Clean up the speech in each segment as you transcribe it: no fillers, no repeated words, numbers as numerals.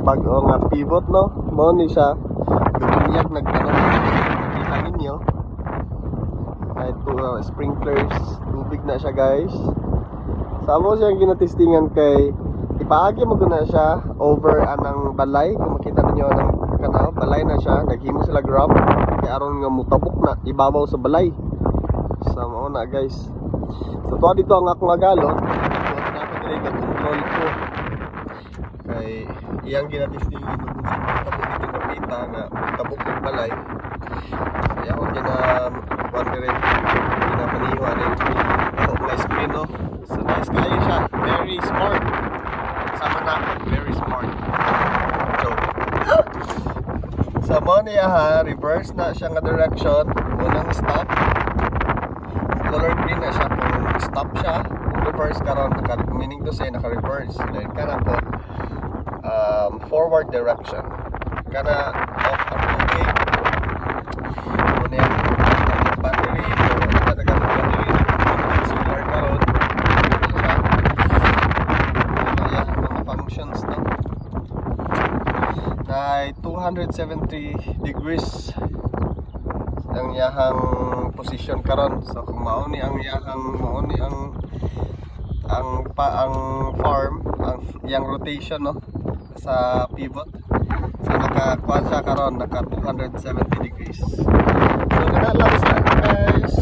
bago nga pivot, no? Mo ni siya dumiyak nagtanong kita ninyo ay sprinklers tubig na siya guys. Sa mo siya ginatestingan kay ipaagi mo na siya over anang balay. Kung makita ninyo ng kanaw balay na siya, naghimo sila grab kay aron nga mutabok na ibabaw sa balay. Sa mo na guys, so to dito ang akong agalon na ako dire control ko kay iyang ginatestingan kung sa tabok dito kapita nga tabok ng balay. Kaya ako gina-wondering ginapaniwa na yung na screen, no? So nice kayo siya, very smart. Sama na ako, very smart. So sa mo niya ha, reverse na siya nga direction. Unang stop, color green na siya. Kung stop siya, kung reverse karon, meaning to say naka-reverse. Then kana po forward direction. Kana off ang tubig. Muna yan ang battery. Patagal ng battery. Solar karon. Kaya mga functions na. Na 270 degrees ang yahang position karon. So kung mauni ang farm, ang yang rotation, no, sa pivot. So nakakuha siya karon, naka 270 degrees. So kana lang sa guys.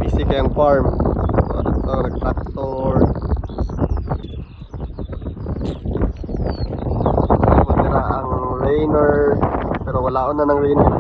Busy kayang farm. So nag-tractor. Ang rainer, pero wala na ng rainer.